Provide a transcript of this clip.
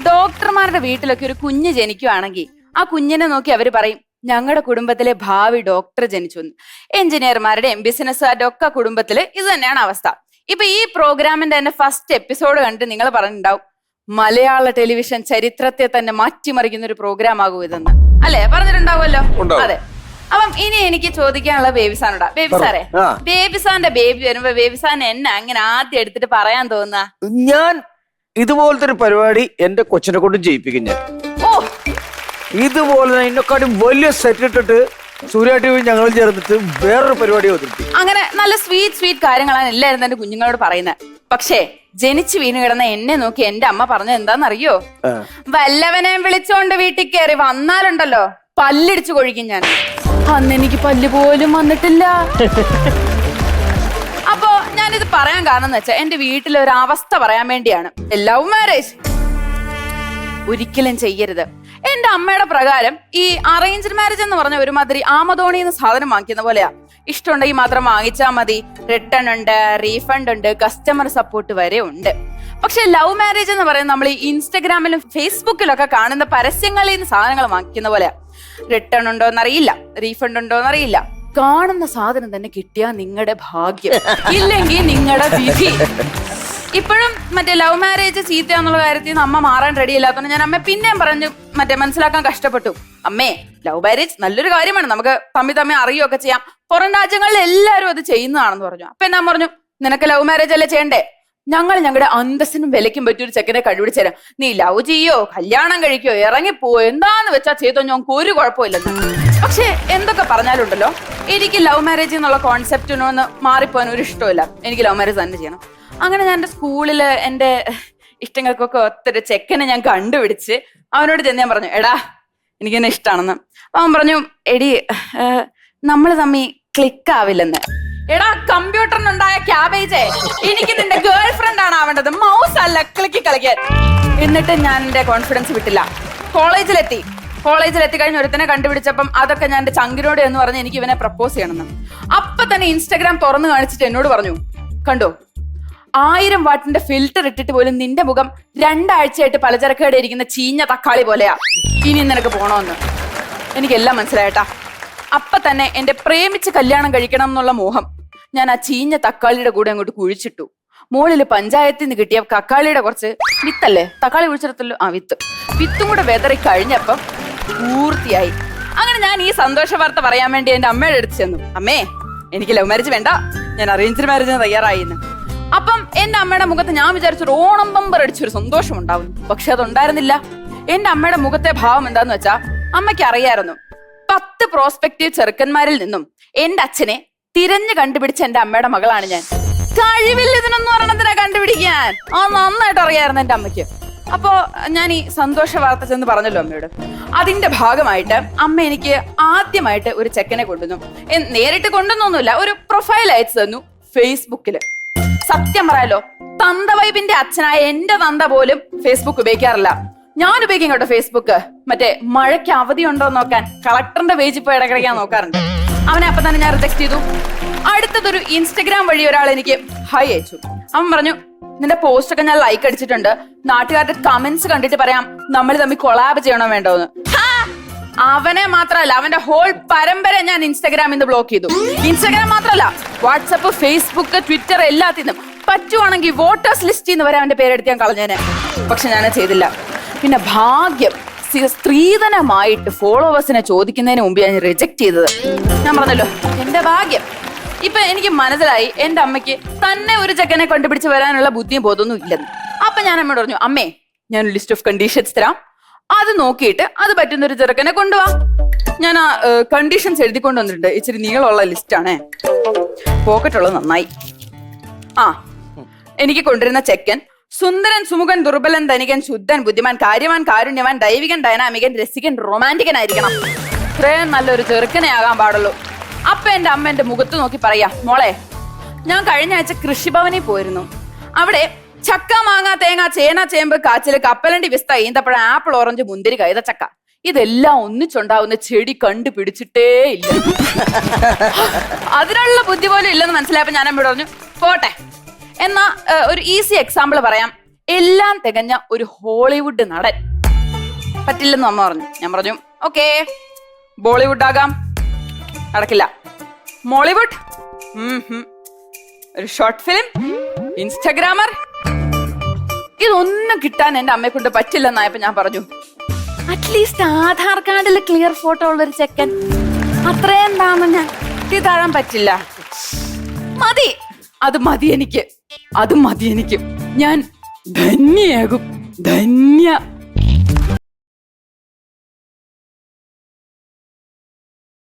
ഡോക്ടർമാരുടെ വീട്ടിലൊക്കെ ഒരു കുഞ്ഞ് ജനിക്കുവാണെങ്കിൽ ആ കുഞ്ഞിനെ നോക്കി അവര് പറയും ഞങ്ങളുടെ കുടുംബത്തിലെ ഭാവി ഡോക്ടർ ജനിച്ചു. എഞ്ചിനീയർമാരുടെയും ബിസിനസ്സുകാരുടെ ഒക്കെ കുടുംബത്തില് ഇത് തന്നെയാണ് അവസ്ഥ. ഇപ്പൊ ഈ പ്രോഗ്രാമിന്റെ തന്നെ ഫസ്റ്റ് എപ്പിസോഡ് കണ്ടിട്ട് നിങ്ങൾ പറഞ്ഞിട്ടുണ്ടാവും മലയാള ടെലിവിഷൻ ചരിത്രത്തെ തന്നെ മാറ്റിമറിക്കുന്ന ഒരു പ്രോഗ്രാം ആകും ഇതെന്ന്, അല്ലെ? പറഞ്ഞിട്ടുണ്ടാവുമല്ലോ. അതെ. അപ്പം ഇനി എനിക്ക് ചോദിക്കാനുള്ള ബേബിസാനോടാ. ബേബിസാറെ, ബേബിസാന്റെ ബേബി വരുമ്പോ ബേബിസാൻ എന്നെ അങ്ങനെ ആദ്യം എടുത്തിട്ട് പറയാൻ തോന്നുക? ഞാൻ ഇതുപോലത്തെ ഒരു പരിപാടി എന്റെ കൊച്ചിനെ കൊണ്ടും ചെയ്യിപ്പിക്കും ഞാൻ. ഓ, ഇതുപോലെ എന്നെക്കാട്ടും വലിയ സെറ്റ് ഇട്ടിട്ട് സൂര്യ ടി വി ഞങ്ങൾ ചേർന്നിട്ട് വേറൊരു പരിപാടി അവതരിപ്പിക്കും. അങ്ങനെ നല്ല സ്വീറ്റ് കാര്യങ്ങളാണ് എല്ലാവരും എന്റെ കുഞ്ഞുങ്ങളോട് പറയുന്നത്. പക്ഷേ ജനിച്ചു വീണ് കിടന്ന എന്നെ നോക്കി എന്റെ അമ്മ പറഞ്ഞത് എന്താണെന്നറിയോ? വല്ലവനെ വിളിച്ചോണ്ട് വീട്ടിൽ കയറി വന്നാലുണ്ടല്ലോ പല്ലിടിച്ചു കൊഴിക്കും ഞാൻ. അന്ന് എനിക്ക് പല്ല് പോലും വന്നിട്ടില്ല. അപ്പോ ഞാനിത് പറയാൻ കാരണം എന്ന് വെച്ചാൽ എന്റെ വീട്ടിലെ ഒരു അവസ്ഥ പറയാൻ വേണ്ടിയാണ്. ലവ് മാരേജ് ഒരിക്കലും ചെയ്യരുത്. എന്റെ അമ്മയുടെ പ്രകാരം ഈ അറേഞ്ച്ഡ് മാരേജ് എന്ന് പറഞ്ഞ ഒരുമാതിരി ആമതോണി എന്ന സാധനം വാങ്ങിക്കുന്ന പോലെയാ. ഇഷ്ടമുണ്ടെങ്കിൽ മാത്രം വാങ്ങിച്ചാൽ മതി. റിട്ടേൺ ഉണ്ട്, റീഫണ്ട് ഉണ്ട്, കസ്റ്റമർ സപ്പോർട്ട് വരെ ഉണ്ട്. പക്ഷെ ലവ് മാരേജ് എന്ന് പറയുന്നത് നമ്മൾ ഈ ഇൻസ്റ്റഗ്രാമിലും ഫേസ്ബുക്കിലൊക്കെ കാണുന്ന പരസ്യങ്ങളിൽ നിന്ന് സാധനങ്ങൾ വാങ്ങിക്കുന്ന പോലെയാ. റിട്ടേൺ ഉണ്ടോന്നറിയില്ല, റീഫണ്ട് ഉണ്ടോന്നറിയില്ല. കാണുന്ന സാധനം തന്നെ കിട്ടിയാ നിങ്ങളുടെ ഭാഗ്യം, ഇല്ലെങ്കിൽ നിങ്ങളുടെ വിധി. ഇപ്പോഴും മറ്റേ ലവ് മാരേജ് ചീത്തയാന്നുള്ള കാര്യത്തിൽ നിന്ന് അമ്മ മാറാൻ റെഡി ഇല്ലാത്തതുകൊണ്ട് ഞാൻ അമ്മ പിന്നെയും പറഞ്ഞു മനസ്സിലാക്കാൻ കഷ്ടപ്പെട്ടു. അമ്മേ, ലവ് മാരേജ് നല്ലൊരു കാര്യമാണ്, നമുക്ക് തമ്മിൽ അറിയുകയൊക്കെ ചെയ്യാം. പുറം രാജ്യങ്ങളിൽ എല്ലാവരും അത് ചെയ്യുന്നതാണെന്ന് പറഞ്ഞു. അപ്പൊ എന്നാ പറഞ്ഞു, നിനക്ക് ലവ് മാരേജ് അല്ലേ ചെയ്യണ്ടേ? ഞങ്ങളുടെ അന്തസ്സിനും വിലയ്ക്കും പറ്റിയൊരു ചെക്കനെ കണ്ടുപിടിച്ചു തരാം. നീ ലവ് ചെയ്യോ, കല്യാണം കഴിക്കോ, ഇറങ്ങിപ്പോയോ, എന്താന്ന് വെച്ചാ ചെയ്തോ, ഞങ്ങൾക്ക് ഒരു കുഴപ്പമില്ലെന്ന്. പക്ഷെ എന്തൊക്കെ പറഞ്ഞാലുണ്ടല്ലോ, എനിക്ക് ലവ് മാരേജ് എന്നുള്ള കോൺസെപ്റ്റിനൊന്ന് മാറിപ്പോകാൻ ഒരു ഇഷ്ടമില്ല. എനിക്ക് ലവ് മാരേജ് തന്നെ ചെയ്യണം. അങ്ങനെ ഞാൻ എന്റെ സ്കൂളില് എന്റെ ഇഷ്ടങ്ങൾക്കൊക്കെ ഒത്തൊരു ചെക്കനെ ഞാൻ കണ്ടുപിടിച്ച് അവനോട് ചെന്ന് ഞാൻ പറഞ്ഞു, എടാ എനിക്കെന്നെ ഇഷ്ടമാണെന്ന്. അവൻ പറഞ്ഞു, എടി നമ്മൾ തമ്മി ക്ലിക്ക് ആവില്ലെന്ന്. എടാ കമ്പ്യൂട്ടറിനുണ്ടായ ക്യാബേജേ, എനിക്ക് നിന്റെ ഗേൾ ഫ്രണ്ട് ആണ് ആവേണ്ടത്, മൗസ് അല്ല ക്ലിക്കി കളിക്കാൻ. എന്നിട്ട് ഞാൻ എന്റെ കോൺഫിഡൻസ് വിട്ടില്ല. കോളേജിലെത്തി കഴിഞ്ഞ് ഒരുത്തനെ കണ്ടുപിടിച്ചപ്പം അതൊക്കെ ഞാൻ എന്റെ ചങ്കിനോട് എന്ന് പറഞ്ഞ് എനിക്ക് ഇവനെ പ്രപ്പോസ് ചെയ്യണമെന്ന്. അപ്പൊ തന്നെ ഇൻസ്റ്റാഗ്രാം തുറന്നു കാണിച്ചിട്ട് എന്നോട് പറഞ്ഞു, കണ്ടോ 1000 വാട്ടിന്റെ ഫിൽറ്റർ ഇട്ടിട്ട് പോലും നിന്റെ മുഖം 2 ആഴ്ചയായിട്ട് പലചരക്കടെ ഇരിക്കുന്ന ചീഞ്ഞ തക്കാളി പോലെയാ, ഇനി നിനക്ക് പോണോന്ന്. എനിക്കെല്ലാം മനസ്സിലായിട്ടാ. അപ്പൊ തന്നെ എന്റെ പ്രേമിച്ച് കല്യാണം കഴിക്കണം എന്നുള്ള മോഹം ഞാൻ ആ ചീഞ്ഞ തക്കാളിയുടെ കൂടെ അങ്ങോട്ട് കുഴിച്ചിട്ടു. മുകളിൽ പഞ്ചായത്തിൽ നിന്ന് കിട്ടിയ തക്കാളിയുടെ കുറച്ച് വിത്തല്ലേ, തക്കാളി കുഴിച്ചിടത്തല്ലോ, ആ വിത്തും കൂടെ വെതറി കഴിഞ്ഞപ്പം പൂർത്തിയായി. അങ്ങനെ ഞാൻ ഈ സന്തോഷ വാർത്ത പറയാൻ വേണ്ടി എന്റെ അമ്മയുടെ അടുത്ത് ചെന്നു. അമ്മേ, എനിക്ക് ലവ് മാരേജ് വേണ്ട, ഞാൻ അറേഞ്ച്ഡ് മാരേജിന് തയ്യാറായിന്ന്. അപ്പം എന്റെ അമ്മയുടെ മുഖത്ത് ഞാൻ വിചാരിച്ചൊരു ഓണം ബമ്പർ അടിച്ചൊരു സന്തോഷം ഉണ്ടാവുന്നു. പക്ഷെ അതുണ്ടായിരുന്നില്ല. എന്റെ അമ്മയുടെ മുഖത്തെ ഭാവം എന്താന്ന് വെച്ചാ, അമ്മയ്ക്ക് അറിയായിരുന്നു 10 പ്രോസ്പെക്റ്റീവ് ചെറുക്കന്മാരിൽ നിന്നും എന്റെ അച്ഛനെ തിരഞ്ഞു കണ്ടുപിടിച്ച എന്റെ അമ്മയുടെ മകളാണ് ഞാൻ. കഴിവില്ല ഇതിനൊന്നും ഒരെണ്ണത്തിനെ കണ്ടുപിടിക്കാൻ നന്നായിട്ട് അറിയായിരുന്നു എന്റെ അമ്മയ്ക്ക്. അപ്പോ ഞാൻ ഈ സന്തോഷ വാർത്ത ചെന്ന് പറഞ്ഞല്ലോ അമ്മയോട്. അതിന്റെ ഭാഗമായിട്ട് അമ്മ എനിക്ക് ആദ്യമായിട്ട് ഒരു ചെക്കനെ കൊണ്ടുവന്നു. നേരിട്ട് കൊണ്ടുവന്നൊന്നുമില്ല, ഒരു പ്രൊഫൈൽ അയച്ചു തന്നു ഫേസ്ബുക്കില്. സത്യം പറയാലോ, തന്ത വൈബിന്റെ അച്ഛനായ എന്റെ തന്ത പോലും ഫേസ്ബുക്ക് ഉപയോഗിക്കാറില്ല. ഞാൻ ഉപയോഗിക്കും കേട്ടോ ഫേസ്ബുക്ക്. മറ്റേ മഴയ്ക്ക് അവധി ഉണ്ടോ നോക്കാൻ കളക്ടറിന്റെ പേജിൽ പോയി ഇടയ്ക്കിടയ്ക്ക് ഞാൻ നോക്കാറുണ്ട്. അവനെ അപ്പൊ തന്നെ ഞാൻ റിജക്ട് ചെയ്തു. അടുത്തതൊരു ഇൻസ്റ്റഗ്രാം വഴി ഒരാൾ എനിക്ക് ഹായ് അയച്ചു. അവൻ പറഞ്ഞു, നിന്റെ പോസ്റ്റ് ഒക്കെ ഞാൻ ലൈക്ക് അടിച്ചിട്ടുണ്ട്, നാട്ടുകാരുടെ കമന്റ്സ് കണ്ടിട്ട് പറയാം നമ്മൾ തമ്മിൽ കൊളാബ് ചെയ്യണോ വേണ്ടോന്ന്. അവനെ മാത്രല്ല, അവന്റെ ഹോൾ പരമ്പര ഞാൻ ഇൻസ്റ്റാഗ്രാമിൽ നിന്ന് ബ്ലോക്ക് ചെയ്തു. ഇൻസ്റ്റാഗ്രാം മാത്രല്ല, വാട്സപ്പ്, ഫേസ്ബുക്ക്, ട്വിറ്റർ എല്ലാത്തിനും. പറ്റുവാണെങ്കിൽ വോട്ടേഴ്സ് ലിസ്റ്റിൽ നിന്ന് വരെ അവന്റെ പേരെടുത്ത് ഞാൻ കളഞ്ഞേനെ. പക്ഷെ ഞാൻ ചെയ്തില്ല. പിന്നെ ഭാഗ്യം, സ്ത്രീധനമായിട്ട് ഫോളോവേഴ്സിനെ ചോദിക്കുന്നതിന് മുമ്പ് ഞാൻ റിജക്ട് ചെയ്തത്. ഞാൻ പറഞ്ഞല്ലോ, എന്റെ ഭാഗ്യം. ഇപ്പൊ എനിക്ക് മനസ്സിലായി എന്റെ അമ്മയ്ക്ക് തന്നെ ഒരു ചെക്കനെ കണ്ടുപിടിച്ച് വരാനുള്ള ബുദ്ധിയും ബോധമൊന്നും ഇല്ലെന്ന്. അപ്പൊ ഞാൻ അമ്മയോട് പറഞ്ഞു, അമ്മേ, ഞാൻ ലിസ്റ്റ് ഓഫ് കണ്ടീഷൻസ് തരാം, അത് നോക്കിയിട്ട് അത് പറ്റുന്ന ഒരു ചെറുക്കനെ കൊണ്ടുപോവാ. ഞാൻ ആ കണ്ടീഷൻസ് എഴുതിക്കൊണ്ട് വന്നിട്ടുണ്ട്. ഇച്ചിരി നീളമുള്ള ലിസ്റ്റാണേ, പോക്കറ്റുള്ളത് നന്നായി. എനിക്ക് കൊണ്ടുവരുന്ന ചെക്കൻ സുന്ദരൻ, സുമുഖൻ, ദുർബലൻ, ധനികൻ, ശുദ്ധൻ, ബുദ്ധിമാൻ, കാര്യവാൻ, കാരുണ്യവാൻ, ദൈവികൻ, ഡൈനാമികൻ, രസികൻ, റൊമാൻറ്റിക്കൻ ആയിരിക്കണം. ഇത്രയും നല്ലൊരു ചെറുക്കനെ ആകാൻ പാടുള്ളൂ. അപ്പൊ എന്റെ അമ്മ എന്റെ മുഖത്ത് നോക്കി പറയാ, മോളെ, ഞാൻ കഴിഞ്ഞ ആഴ്ച കൃഷിഭവനിൽ പോയിരുന്നു. അവിടെ ചക്ക, മാങ്ങ, തേങ്ങ, ചേന, ചേമ്പ്, കാച്ചില്, കപ്പലണ്ടി, പിസ്ത, ഈന്തപ്പഴം, ആപ്പിൾ, ഓറഞ്ച്, മുന്തിരി, കൈതച്ചക്ക, ഇതെല്ലാം ഒന്നിച്ചുണ്ടാവുന്ന ചെടി കണ്ടുപിടിച്ചിട്ടേ ഇല്ല. അതിനുള്ള ബുദ്ധി പോലും ഇല്ലെന്ന് മനസ്സിലായപ്പോ ഞാൻ അമ്മയോട് പറഞ്ഞു, പോട്ടെ. എന്നാ ഒരു ഈസി എക്സാമ്പിൾ പറയാം. എല്ലാം തികഞ്ഞ ഒരു ഹോളിവുഡ് നടൻ. പറ്റില്ലെന്ന് അമ്മ പറഞ്ഞു. ഞാൻ പറഞ്ഞു ഓക്കേ, ബോളിവുഡ് ആകാം. നടക്കില്ല. മോളിവുഡ്, ഒരു ഷോർട്ട് ഫിലിം, ഇൻസ്റ്റഗ്രാമർ, ഇതൊന്നും കിട്ടാൻ എന്റെ അമ്മയെ കൊണ്ട് പറ്റില്ലെന്നായപ്പോ ഞാൻ പറഞ്ഞു അറ്റ്ലീസ്റ്റ് ആധാർ കാർഡിൽ ക്ലിയർ ഫോട്ടോ ഉള്ളൊരു ചെക്കൻ, അത്രയും താമ ഞാൻ താഴാൻ പറ്റില്ല. മതി, അത് മതി എനിക്ക്, അത് മതി എനിക്ക്. ഞാൻ ധന്യയാകും, ധന്യ.